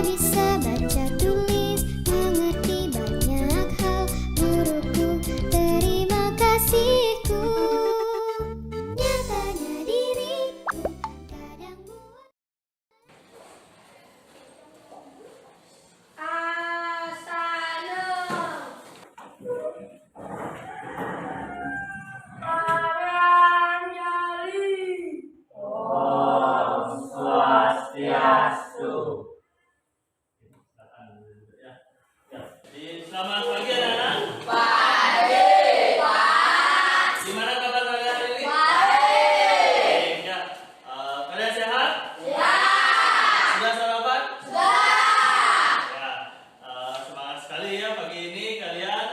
bisa baca tulis, mengerti banyak hal. Guruku, terima kasihku. Nyatanya diriku kadang buat Selamat pagi anak-anak. Pagi, Pak. Gimana kabar kalian hari ini? Baik. Ya. Kalian sehat? Ya. Sudah sarapan? Sudah. Ya. Semangat sekali ya pagi ini kalian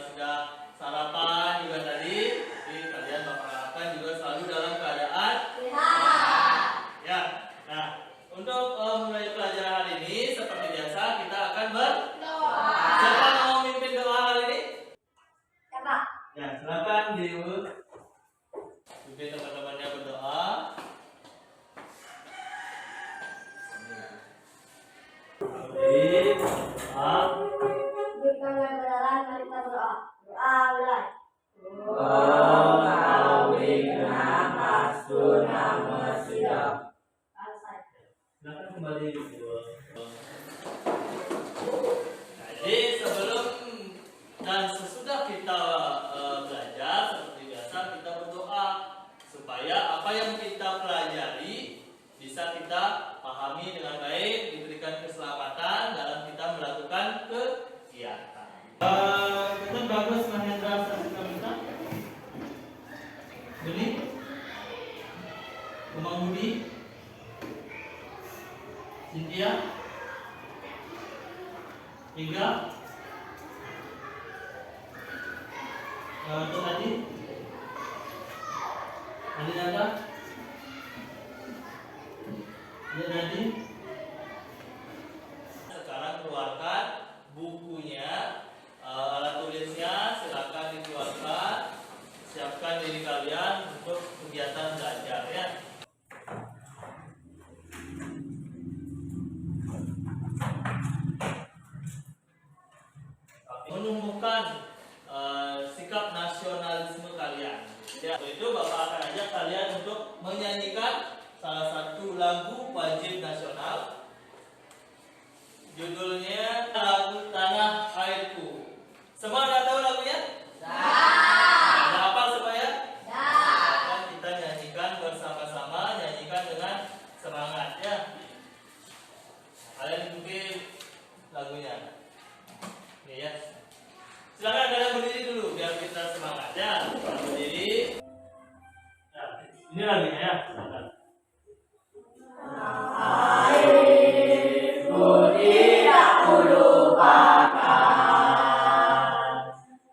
sudah sarapan juga tadi. Jadi kalian mengharapkan juga selalu dalam keadaan sehat. Ya. Nah, untuk mulai pelajaran hari ini seperti biasa kita akan siapa mau mimpin doa hari ini? Siapa? Ya, silakan diurut. Pimpin teman-temannya berdoa. Jadi, Berikan yang berjalan, mari kita berdoa. Doa mulai. silakan kembali. Jadi sebelum dan sesudah kita belajar seperti biasa kita berdoa supaya apa yang kita pelajari bisa kita pahami dengan baik, diberikan keselamatan dalam kita melakukan kegiatan. Kita bagus Mahendra Sastra Beli Umang Budi Cynthia Hingga untuk Adi Nanda Nadi. Sekarang keluarkan bukunya, alat tulisnya silakan dikeluarkan. Siapkan diri kalian untuk kegiatan belajar ya. Menumbuhkan sikap nasionalisme kalian. Ya, untuk itu Bapak akan ajak kalian untuk menyanyikan salah satu lagu wajib nasional. Judulnya lagu Tanah Airku. Semua sudah tahu lagunya? Sudah. Hafal semuanya? Sudah. Akan kita nyanyikan bersama-sama, nyanyikan dengan semangat ya. Kalian ikuti lagunya. Nih ya. Silakan kalian berdiri dulu biar kita semangat ya. Berdiri. Nah, ini lagunya ya. Silakan. Airku tidak kulupakan,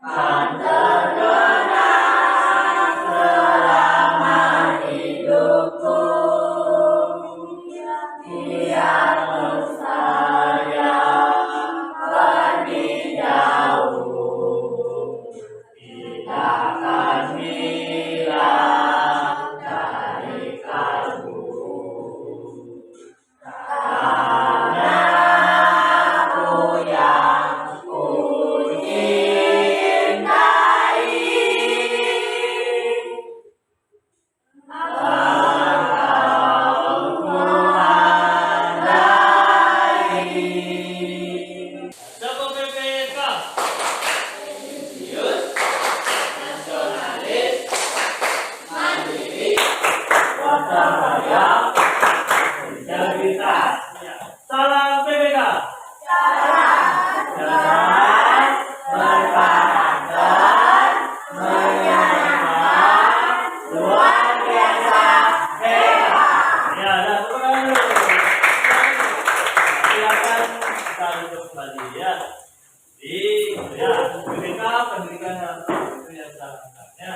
kan terkenang selama hidupku. Biar saya pergi jauh, tidak akan hilang dari kalbu. Tanahku yang ku cintai, engkau ku hargai. Siapa PPK? Serius, nasionalis, mandiri, Gotong royong, integritas, salam PPK. dengan berkarakter, menyayangkan, luar biasa hebat. Ya, dah teman dulu. Silakan kita duduk kembali ya. Ya, PPK pendidikan yang itu yang salah ya.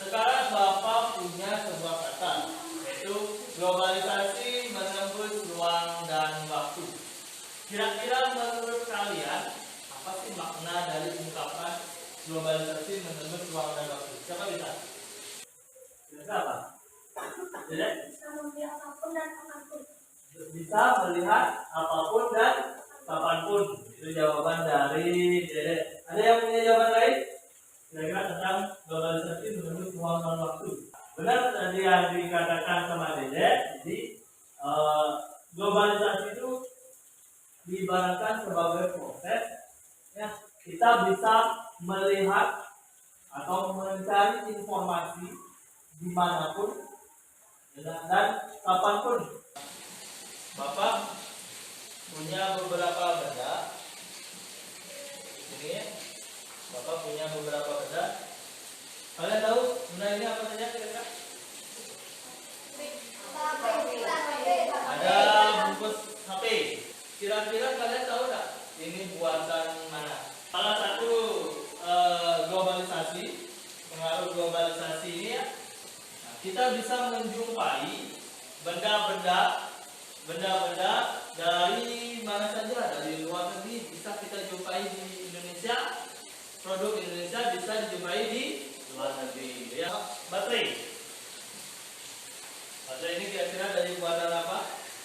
Sekarang Bapak punya sebuah kata, yaitu globalisasi menembus ruang dan waktu. Kira-kira menurut kalian apa sih makna dari ungkapan globalisasi menembus ruang dan waktu? Siapa bisa? Siapa? Jadi Bisa melihat apapun dan kapanpun. bisa melihat apapun dan kapanpun. Itu jawaban dari Dede. Ada yang punya jawaban lain? Kira-kira tentang globalisasi menurut Muhammad waktu. Benar tadi yang dikatakan sama Dede. Jadi globalisasi itu diibaratkan sebagai proses. Ya, kita bisa melihat atau mencari informasi dimanapun dan kapanpun. Bapak punya beberapa benda. Ini ya. Bapak punya beberapa benda. Kalian tahu benda ini apa saja kira-kira? Ada bungkus HP. Kira-kira kalian tahu nggak ini buatan mana? Salah satu globalisasi, pengaruh globalisasi ini ya. Nah, kita bisa menjumpai benda-benda dari mana saja, dari luar negeri bisa kita jumpai di Indonesia. Produk Indonesia bisa dijumpai di luar negeri. Ya, baterai ini kira-kira dari buatan apa?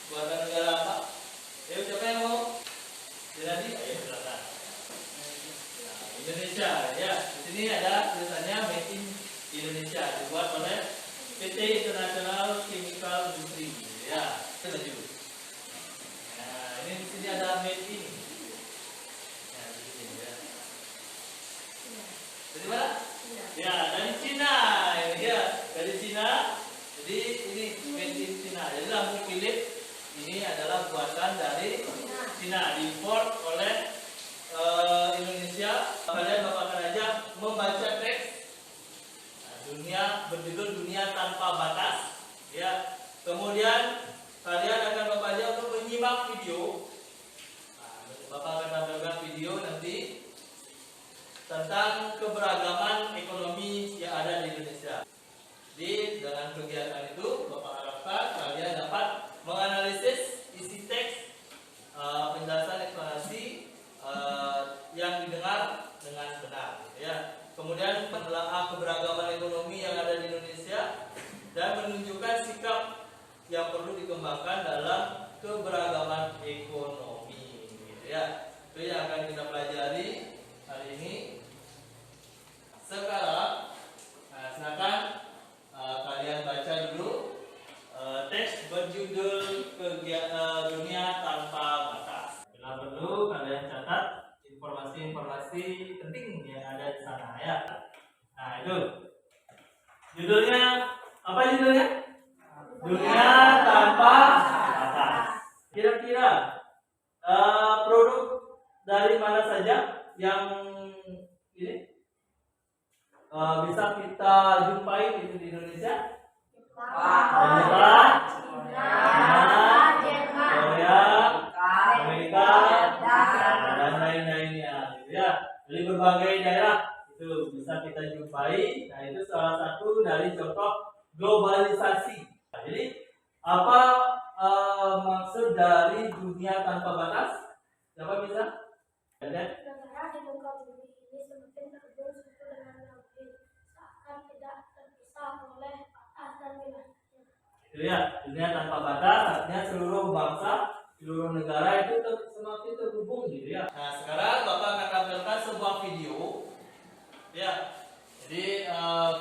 Buatan negara apa? Ayo siapa yang mau? Jadi, ayo silakan. Nah, Indonesia ya. Di sini ada tulisannya Made in Indonesia, dibuat oleh PT International Chemical Industry. Ya, lanjut. Nah, ini di sini ada Made in. Nah, di sini ya. Dari mana? Ya, dari Cina. Ini ya, dari Cina. Jadi ini Made in Cina. Jadi lampu Philips ini adalah buatan dari Cina, diimpor oleh Indonesia. Kalian bakalan aja membaca teks dunia berjudul Dunia Tanpa Batas. Ya, kemudian kalian akan bapak aja untuk menyimak video. Bapak akan tampilkan video nanti tentang keberagaman ekonomi yang ada di Indonesia. Jadi dengan kegiatan itu bapak harapkan kalian dapat menganalisis isi teks, penjelasan eksplanasi yang didengar dengan benar, ya. Kemudian menelaah keberagaman ekonomi yang ada di Indonesia dan menunjukkan sikap yang perlu dikembangkan dalam keberagaman ekonomi, gitu ya. Itu yang akan kita pelajari hari ini. Sekarang, silakan kalian baca dulu teks berjudul Dunia Tanpa Batas. Bila perlu kalian catat informasi-informasi penting yang ada di sana ya. Nah itu judulnya apa judulnya? Dunia Tanpa Batas. Kira-kira produk dari mana saja yang ini bisa kita jumpai di Indonesia? Jepang, China, Korea, Amerika, dan lain-lainnya, gitu ya. Dari berbagai daerah itu bisa kita jumpai. Nah itu salah satu dari contoh globalisasi. Jadi apa maksud dari dunia tanpa batas? Siapa bisa? Lihat. Negara di muka bumi ini semakin terhubung satu dengan yang lain, seakan tidak terpisah oleh batas dan wilayahnya. Itu ya, dunia tanpa batas artinya seluruh bangsa, seluruh negara itu semakin terhubung, gitu ya. Nah sekarang bapak akan tampilkan sebuah video, ya. Jadi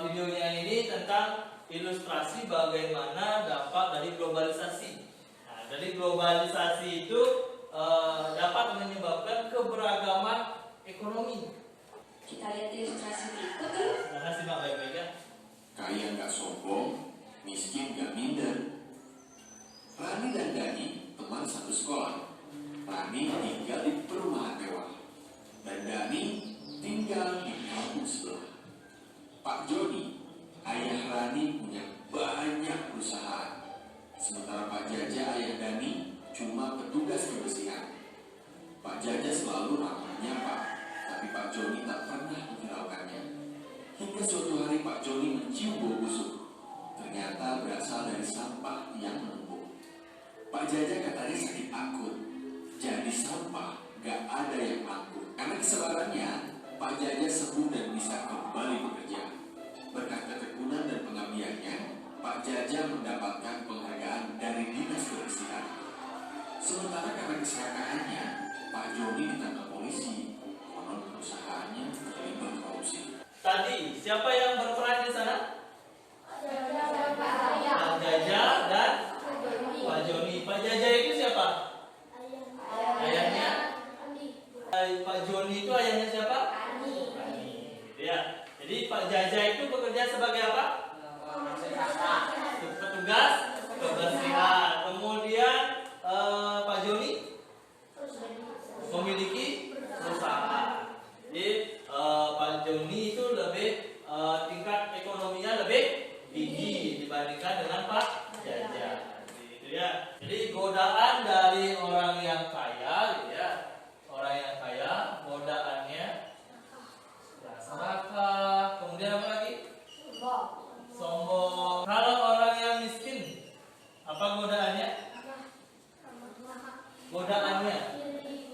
videonya ini tentang ilustrasi bagaimana dampak dari globalisasi. Nah, dari globalisasi itu dapat menyebabkan keberagaman ekonomi. Kita lihat ilustrasi berikut yuk. Silahkan simak baik-baik ya. Kaya nggak sombong, miskin nggak minder. Rani dan Dani teman satu sekolah. Rani tinggal di perumahan mewah, dan Dani tinggal di kampung sebelah. Pak Joni, ayah Rani punya banyak perusahaan, sementara Pak Jaja ayah Dani cuma petugas kebersihan. Pak Jaja selalu ramahnya Pak, tapi Pak Joni tak pernah menghiraukannya. Hingga suatu hari Pak Joni mencium bau busuk. Ternyata berasal dari sampah yang menumpuk. Pak Jaja katanya sakit akut, jadi sampah gak ada yang angkut. Karena kesabarannya, Pak Jaja sembuh dan bisa kembali bekerja. Berkat ketekunan dan pengabdiannya, Pak Pak Jaja mendapatkan penghargaan dari Dinas Kebersihan. Sementara karena keserakahannya, Pak Joni ditangkap polisi. Konon perusahaannya terlibat korupsi. Tadi siapa yang berperan di sana? Pak Jaja dan Pak Joni. Pak Jaja itu siapa? Ayahnya? Pak Joni itu ayahnya siapa? Ani. Gitu ya. Jadi Pak Jaja itu bekerja sebagai apa? Petugas kebersihan. Kemudian Pak Joni memiliki perusahaan. Jadi Pak Joni itu lebih tingkat ekonominya lebih tinggi dibandingkan dengan Pak Jaja. Gitu ya. Jadi godaan dari orang yang kaya, gitu ya. Orang yang kaya godaannya ya, serakah, kemudian apa lagi? Sombong. Kalau orang yang miskin, apa godaannya? Godaannya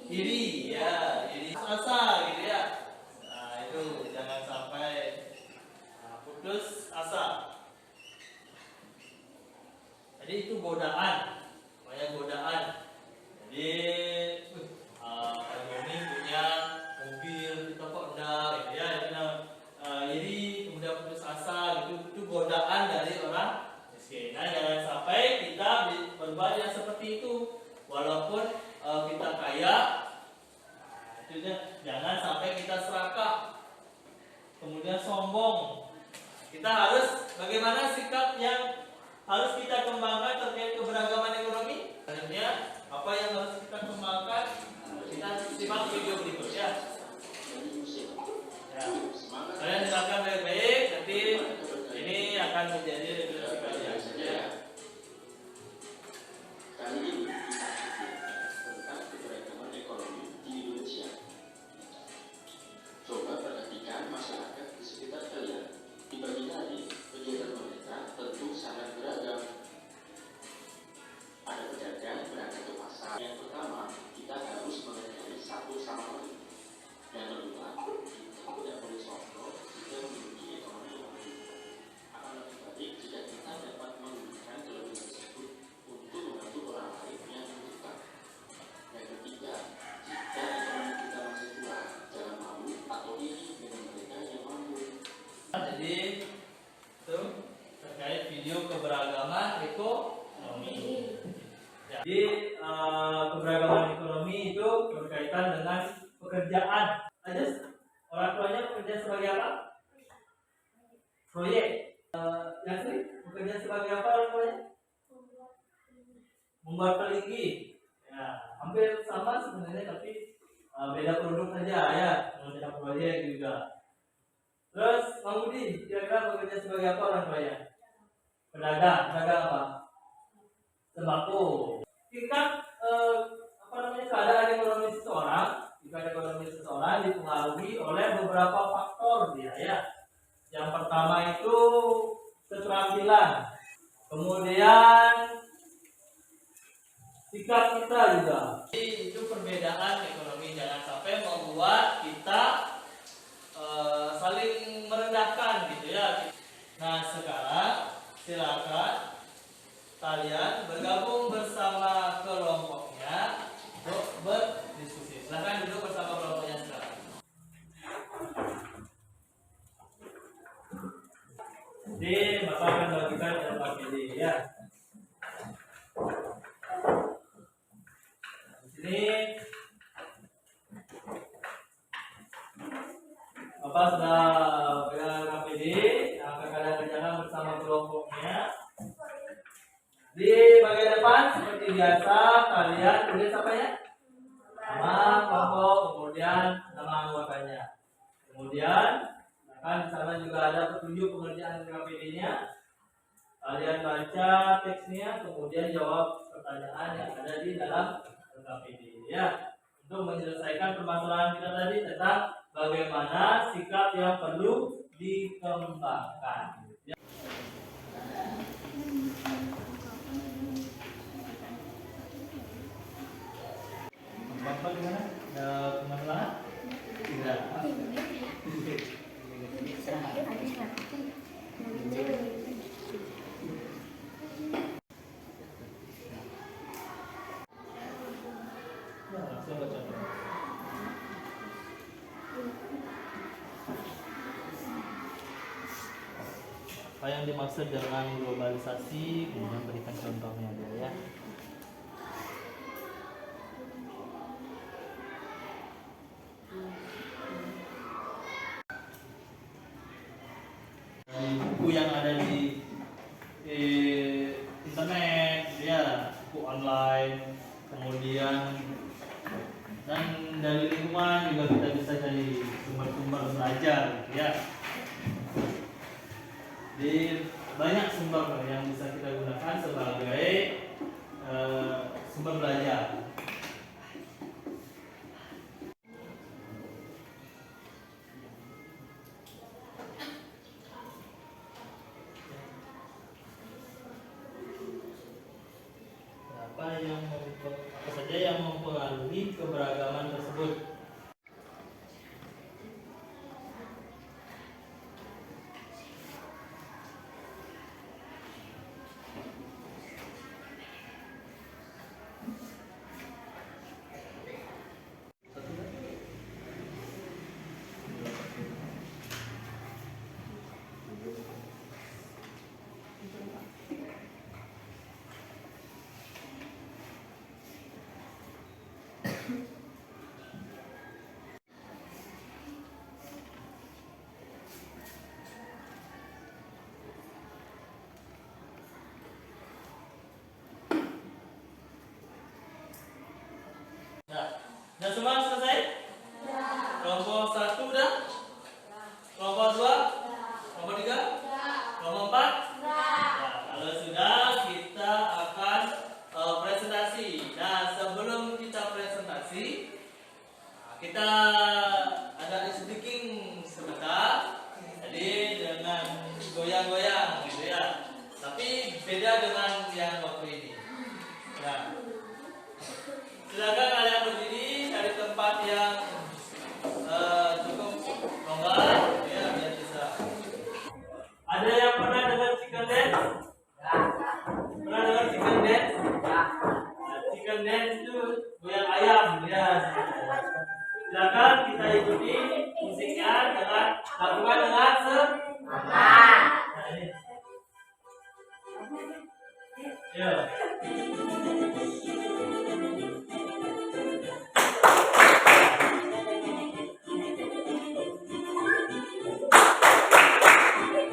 iri, ya, iri asa, gitu ya. Nah itu jangan sampai putus asa. Jadi itu godaan, namanya godaan. Jadi Pak Joni punya mobil, kita kok enggak, gitu ya. Itu iri, kemudian putus asa, gitu. Itu godaan dari orang miskin. Nah jangan sampai kita berbuat yang seperti itu, walaupun kita kaya. Itu jangan sampai kita serakah, kemudian sombong. Kita harus bagaimana sikap yang harus kita kembangkan terkait keberagaman ekonomi. Selanjutnya apa yang harus kita kembangkan? Kita simak video berikut ya. Kalian dengarkan baik-baik, nanti ini akan menjadi referensi kalian. Ya. Kali ini tentang keberagaman ekonomi di Indonesia. Coba perhatikan masyarakat di sekitar kalian. Di pagi hari, kegiatan mereka tentu sangat beragam. Ada pedagang berangkat ke pasar. Yang pertama, kita harus menghargai satu sama lain. Yang kedua, kita tidak boleh sombong jika memiliki ekonomi yang baik. Akan lebih baik jika kita dapat menggunakan kelebihan tersebut untuk membantu orang lain yang membutuhkan. Yang ketiga, jika ekonomi kita masih kurang, jangan malu atau iri dengan mereka yang mampu. Jadi itu terkait video keberagaman ekonomi. Jadi keberagaman ekonomi itu berkaitan dengan pekerjaan. Aja orang tuanya bekerja sebagai apa? Proyek. Yang sering bekerja sebagai apa orang tuanya? Membuat pelinggi. Ya, hampir sama sebenarnya tapi beda produk saja ya, beda proyek juga. Terus Bang Budi, kira-kira bekerja sebagai apa orang tuanya? Pedagang apa? Sembako. Tingkat keadaan ekonomi seseorang, dipengaruhi oleh beberapa faktor dia ya. Yang pertama itu keterampilan, kemudian sikap kita juga. Jadi itu perbedaan ekonomi, jangan sampai membuat kita saling merendahkan gitu ya. Nah sekarang silakan kalian bergabung bersama kelompoknya untuk berdiskusi. Silakan duduk bersama kelompoknya sekarang. Jadi Bapak akan bagikan LKPD ya. Di sini Bapak sudah pegang LKPD yang akan kalian kerjakan bersama kelompoknya. Di bagian depan seperti biasa kalian tulis apa ya? Nama kelompok, kemudian nama anggotanya. Kemudian kan di sana juga ada petunjuk pengerjaan LKPD-nya. Kalian baca teksnya, kemudian jawab pertanyaan yang ada di dalam LKPD ya. Untuk menyelesaikan permasalahan kita tadi tentang bagaimana sikap yang perlu dikembangkan. Bapak gimana? Ada permasalahan? Tidak. apa yang dimaksud dengan globalisasi, kemudian berikan contohnya dulu ya. Dari buku yang ada di internet ya, buku online, kemudian dan dari lingkungan juga kita bisa cari sumber-sumber belajar gitu ya. Di banyak sumber yang bisa kita gunakan sebagai sumber belajar. Apa saja yang mempengaruhi keberagaman tersebut? Nah, semua selesai? Kelompok 1 udah? Kelompok 2? Kelompok 3? Kelompok 4? Nah, kalau sudah, kita akan presentasi. Nah, sebelum kita presentasi, kita ada speaking sebentar. Jadi dengan goyang-goyang gitu ya. Tapi beda dengan yang waktu ini. Nah, silakan kalian berdiri cari tempat yang cukup longgar ya, biar bisa. Ada yang pernah dengar chicken dance? Pernah dengar chicken dance? Nah, chicken dance itu goyang ayam ya. Silakan kita ikuti musiknya dengan lakukan dengan semangat. Nah, ini. Yo.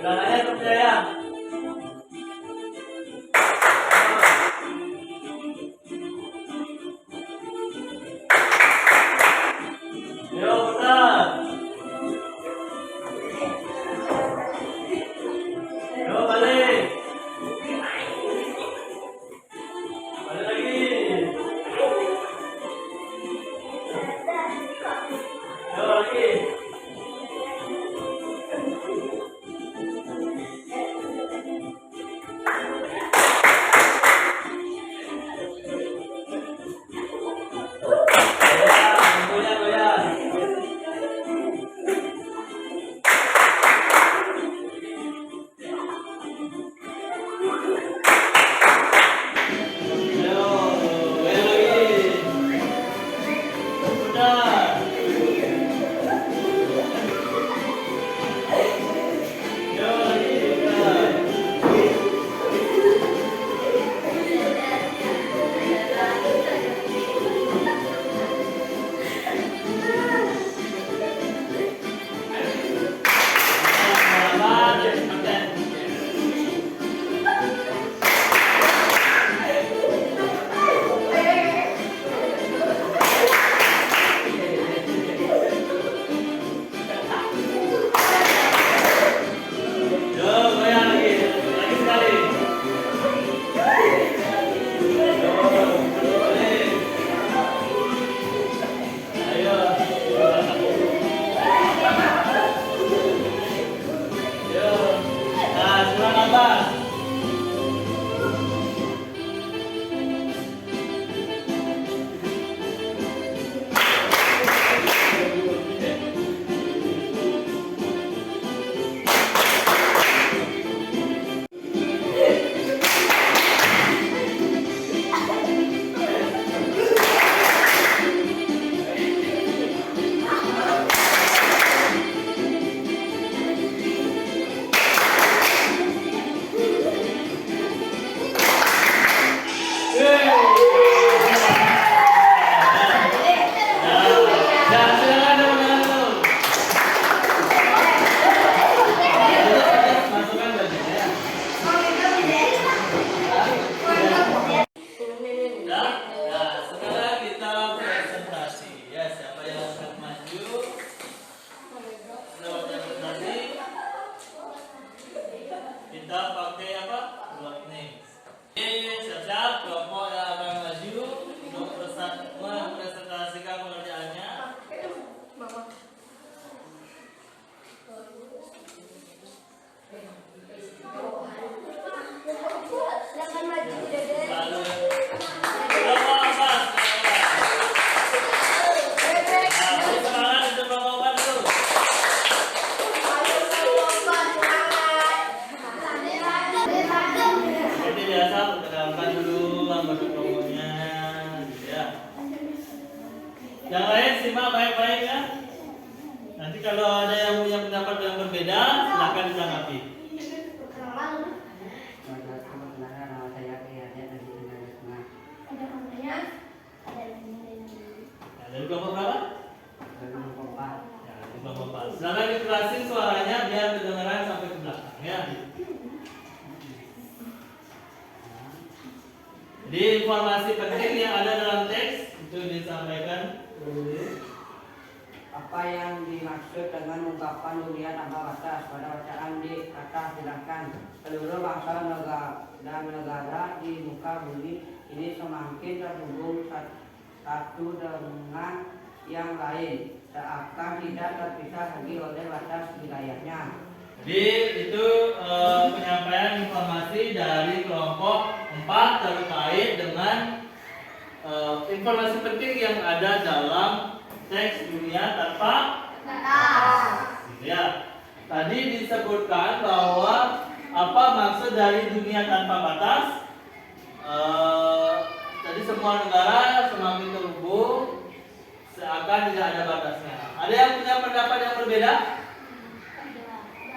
Gerakannya percaya. Yo, putar. Yo, balik. biasa perkenalkan dulu anggota kelompoknya, gitu ya. Yang lain simak baik-baik ya. Nanti kalau ada yang punya pendapat yang berbeda, silakan ditanggapi. Nama saya Kiyahya dari Negara Tengah. Ada namanya, ada Ya, dari kelompok berapa? Dari kelompok 4. Ya, dari kelompok 4. Silakan dikerasin suaranya biar kedengaran sampai ke belakang ya. Jadi informasi penting yang ada dalam teks itu disampaikan dulu. Apa yang dimaksud dengan ungkapan dunia tanpa batas? Pada bacaan di atas silakan. Seluruh bangsa dan negara di muka bumi ini semakin terhubung satu dengan yang lain, seakan tidak terpisah lagi oleh batas wilayahnya. Jadi itu penyampaian informasi dari kelompok 4 terkait dengan informasi penting yang ada dalam teks dunia tanpa batas. Ya, tadi disebutkan bahwa apa maksud dari dunia tanpa batas? Jadi semua negara semakin terhubung, seakan tidak ada batasnya. Ada yang punya pendapat yang berbeda?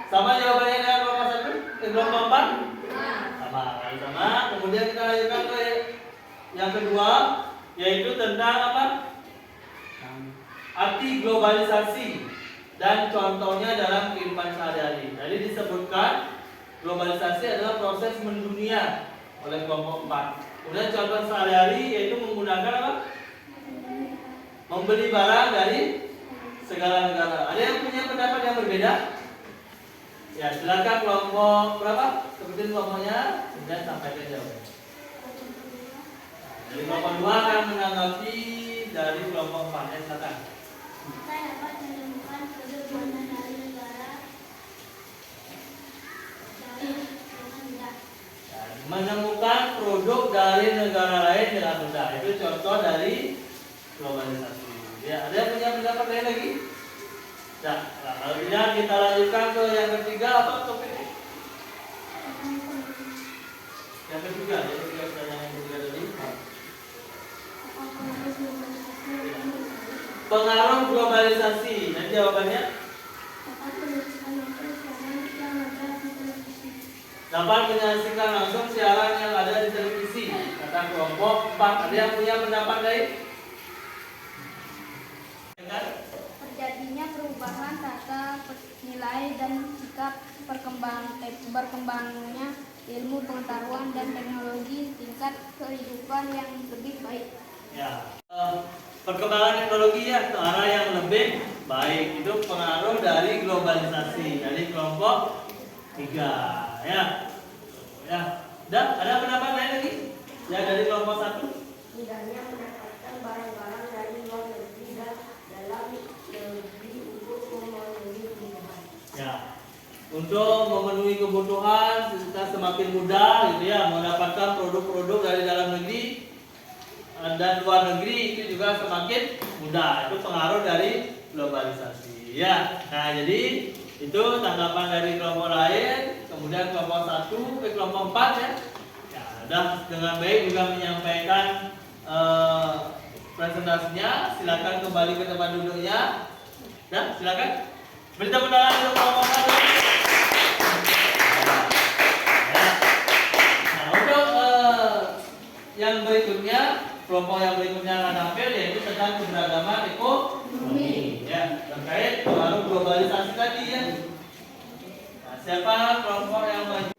Sama jawabannya dengan kelompok 1? Kelompok 4? Sama. Kemudian kita lanjutkan ke yang kedua, yaitu tentang apa? Arti globalisasi dan contohnya dalam kehidupan sehari-hari. Tadi disebutkan globalisasi adalah proses mendunia oleh kelompok 4. Kemudian contoh sehari-hari yaitu menggunakan apa? Membeli barang dari segala negara. Ada yang punya pendapat yang berbeda? Ya, silakan kelompok berapa? Sebutin kelompoknya, kemudian sampaikan jawabannya. Dari kelompok 2 akan menanggapi dari kelompok 4. Silakan. Saya dapat menemukan produk mana dari negara lain dengan mudah. Menemukan produk dari negara lain dengan mudah. Itu contoh dari globalisasi. Ya, ada yang punya pendapat lain lagi? Nah, kalau tidak kita lanjutkan ke yang ketiga apa topiknya? Yang ketiga, pertanyaan yang ketiga tadi. Pengaruh globalisasi. Dan jawabannya? Dapat menyaksikan langsung siaran yang ada di televisi. Kata kelompok 4. Ada yang punya pendapat lain? Terjadinya perubahan tata nilai dan sikap berkembangnya ilmu pengetahuan dan teknologi tingkat kehidupan yang lebih baik. Ya, perkembangan teknologi ya ke arah yang lebih baik itu pengaruh dari globalisasi dari kelompok 3 ya. Ya, dan ada pendapat lain lagi? Ya dari kelompok 1. Mudahnya mendapatkan barang-barang dari luar negeri dan dalam negeri untuk memenuhi kebutuhan. Ya, untuk memenuhi kebutuhan kita semakin mudah gitu ya mendapatkan produk-produk dari dalam negeri dan luar negeri itu juga semakin mudah. Itu pengaruh dari globalisasi. Ya, nah jadi itu tanggapan dari kelompok lain, kemudian kelompok 1 ke kelompok 4 ya. Ya, sudah dengan baik juga menyampaikan presentasinya. Silakan kembali ke tempat duduknya. Dan silakan beri tepuk tangan untuk kelompok 1. Nah, untuk yang berikutnya, kelompok yang berikutnya akan tampil yaitu tentang keberagaman ekonomi ya, terkait pengaruh globalisasi tadi ya. Nah, siapa kelompok yang maju?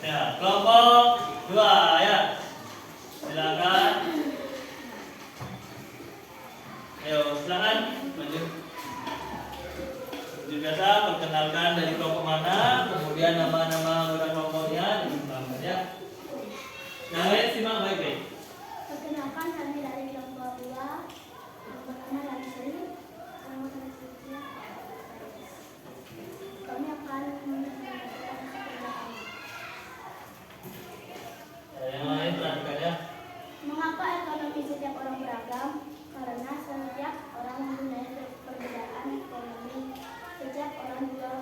Ya, kelompok 2 ya. Silakan. Ayo, silakan maju. Seperti biasa, perkenalkan dari kelompok mana, kemudian nama-nama anggota kelompoknya disebutkan ya. Yang lain simak baik-baik. Perkenalkan kami dari kelompok 2. Yang pertama dari saya. Kami akan menyampaikan pendapat. Yang lain perhatikan ya. Mengapa ekonomi setiap orang beragam? Karena setiap orang mempunyai perbedaan ekonomi. Setiap orang juga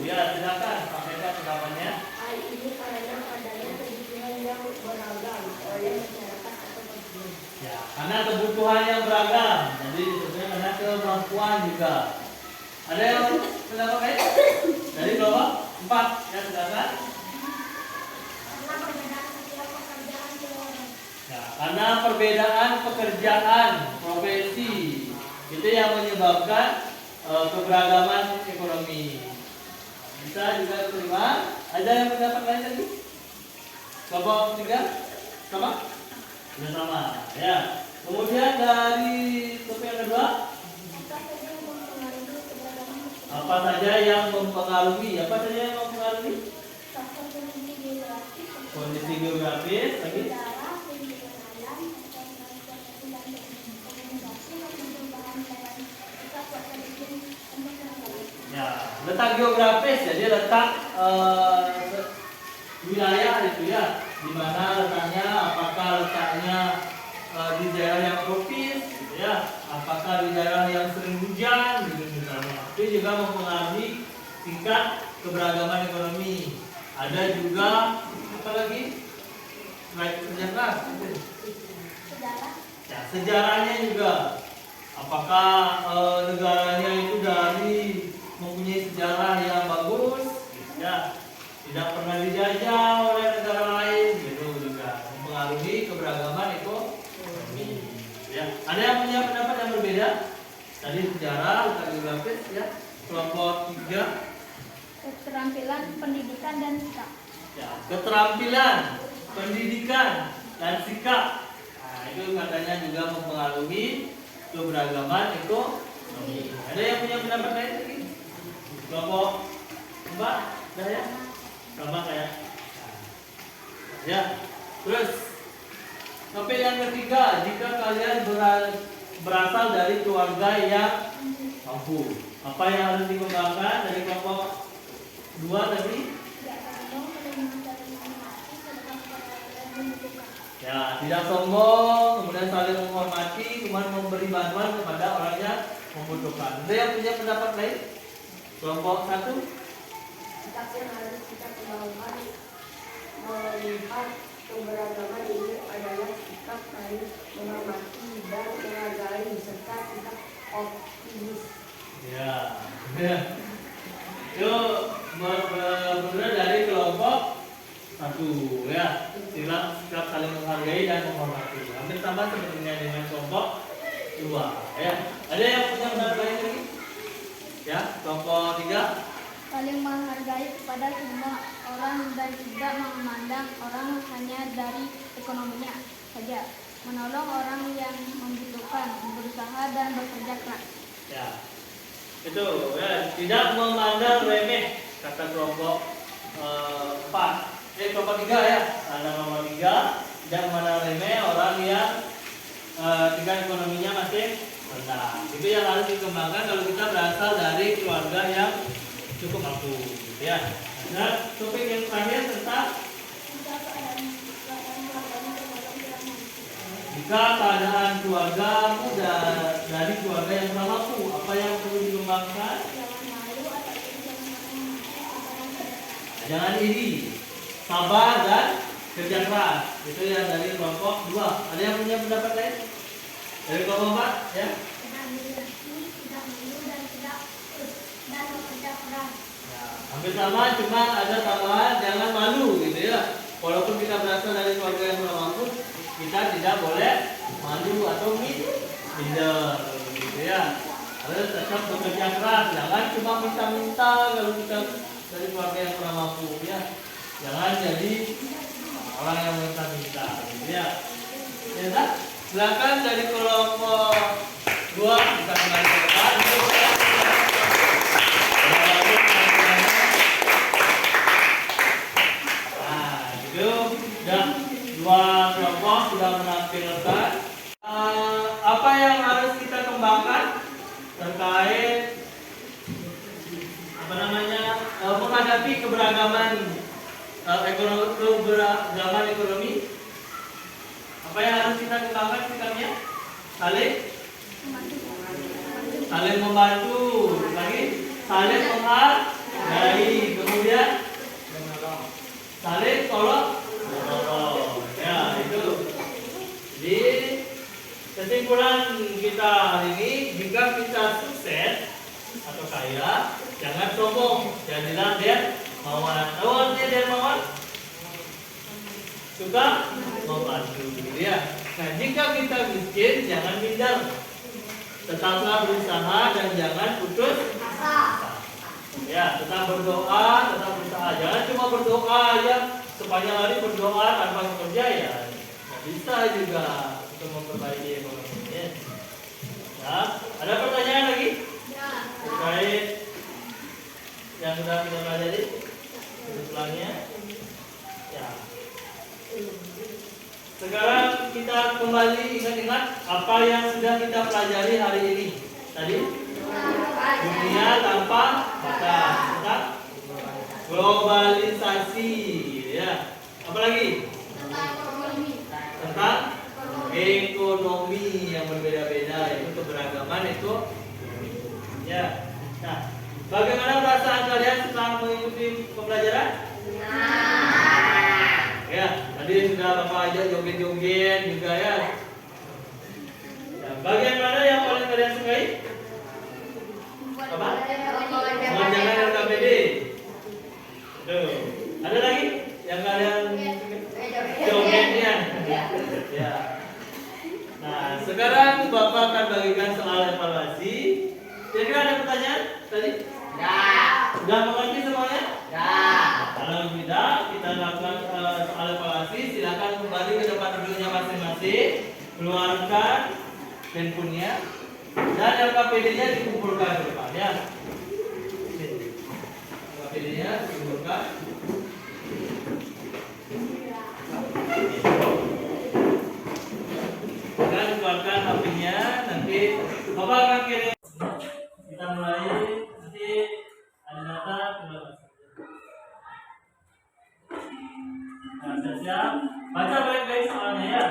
Ya, silakan sampaikan pendapatnya. Hal ini karena adanya kebutuhan yang beragam oleh masyarakat atau konsumen. Ya, karena kebutuhan yang beragam. Jadi sebetulnya karena kemampuan juga. Ada yang pendapat lain? Dari kelompok 4. Ya, silakan. Karena perbedaan setiap pekerjaan orang. Ya, karena perbedaan pekerjaan, profesi, itu yang menyebabkan keberagaman ekonomi. Bisa juga terima. Ada yang pendapat lain lagi? Kelompok 3? Sama? Sudah sama. Ya. Kemudian dari topik yang kedua, apa saja yang mempengaruhi? Apa saja yang mempengaruhi? Faktor kondisi geografis, Kondisi geografis, lagi. sejarah, lingkungan alam, transportasi dan komunikasi, perubahan dalam kita kuasa bikin untuk Ya, letak geografis, jadi letak wilayah itu ya, di mana letaknya, apakah letaknya di daerah yang tropis, gitu ya, apakah di daerah yang sering hujan, gitu misalnya. Itu juga mempengaruhi tingkat keberagaman ekonomi. Ada juga apa lagi? Selain sejarah, sejarah. ya, sejarahnya juga. Apakah negaranya itu dari mempunyai sejarah yang bagus, ya, tidak pernah dijajah oleh negara lain, gitu juga mempengaruhi keberagaman ekonomi. Ya, ada yang punya pendapat yang berbeda? Tadi sejarah, letak geografis, ya. Kelompok 3, Keterampilan pendidikan dan sikap. ya, keterampilan, pendidikan, dan sikap. Nah, itu katanya juga mempengaruhi keberagaman ekonomi. Ada yang punya pendapat lain lagi? Kelompok 4, dah ya? Sama kayak. Ya, terus topik yang ketiga, jika kalian berasal dari keluarga yang mampu, apa yang harus dikembangkan dari kelompok 2 tadi? Ya, tidak sombong, kemudian saling menghormati, kemudian memberi bantuan kepada orang yang membutuhkan. Ada yang punya pendapat lain? Kelompok 1? Sikap yang harus kita kembangkan melihat keberagaman ini adalah sikap saling menghormati dan menghargai serta sikap optimis. Ya. Itu benar dari kelompok 1 ya. Sikap saling menghargai dan menghormati. Hampir sama sebenarnya dengan kelompok 2 ya. Ada yang punya pendapat lain lagi? Ya, kelompok 3. Saling menghargai kepada semua orang dan tidak memandang orang hanya dari ekonominya saja. Menolong orang yang membutuhkan, berusaha dan bekerja keras. Ya. Itu ya, tidak memandang remeh kata kelompok 4. Kelompok 3 ya. Ada nomor 3, tidak memandang remeh orang yang tingkat ekonominya masih rendah. Itu yang harus dikembangkan kalau kita berasal dari keluarga yang cukup mampu, gitu ya. Nah, topik yang terakhir tentang jika keadaan keluargamu dari keluarga yang kurang mampu, apa yang perlu dikembangkan? Jangan iri, sabar dan kerja keras. Itu yang dari kelompok 2. Ada yang punya pendapat lain? Dari kelompok 4 ya? Tidak malu dan tidak dan bekerja keras. Ya, hampir sama, cuma ada tambahan jangan malu gitu ya. Walaupun kita berasal dari keluarga yang kurang mampu, kita tidak boleh malu atau minder gitu ya. Harus tetap bekerja keras, jangan cuma minta-minta kalau kita dari keluarga yang kurang mampu ya. Jangan jadi orang yang minta-minta gitu ya. Ya, tak? Silakan dari kelompok 2 kita kembali ke depan. Nah, gitu. Dan 2 kelompok sudah menampilkan apa yang harus kita kembangkan terkait menghadapi keberagaman ekonomi. Apa yang harus kita kembangkan sikapnya? Saling membantu, lagi saling menghargai. Baik, kemudian saling tolong menolong. Ya, itu. Jadi kesimpulan kita hari ini, jika kita sukses atau kaya, jangan sombong, jadilah dermawan. Tahu artinya dermawan? Suka membantu, gitu ya. Nah, jika kita miskin, jangan minder. Tetaplah berusaha dan jangan putus asa. Ya, tetap berdoa, tetap berusaha. Jangan cuma berdoa ya, sepanjang hari berdoa tanpa bekerja ya. Nah, bisa juga untuk memperbaiki ekonomi. Ya. Nah, ada pertanyaan lagi? Terkait yang sudah kita pelajari? Setelahnya? Ya. Sekarang kita kembali ingat-ingat apa yang sudah kita pelajari hari ini. Tadi? Dunia tanpa batas, tentang globalisasi, ya. Apa lagi? Tentang ekonomi yang berbeda-beda, itu keberagaman itu. Ya. Nah, bagaimana perasaan kalian setelah mengikuti pembelajaran? Ya, tadi sudah Bapak ajak joget-joget juga ya. Nah, bagian mana yang paling kalian sukai? Apa? Mengerjakan LKPD. Tuh. Ada lagi yang kalian jogetnya? Ya. Nah, sekarang Bapak akan bagikan soal evaluasi. Kira-kira ada pertanyaan tadi? Sudah mengerti semuanya? Kalau tidak, kita lakukan soal evaluasi. Silakan kembali ke tempat duduknya masing-masing. Keluarkan handphonenya dan LKPD-nya dikumpulkan ke depan ya. LKPD-nya dikumpulkan. Dan keluarkan HP-nya. Nanti Bapak akan kirim. Kita mulai. Nanti ada data. Nah, siap. Baca baik-baik soalnya ya.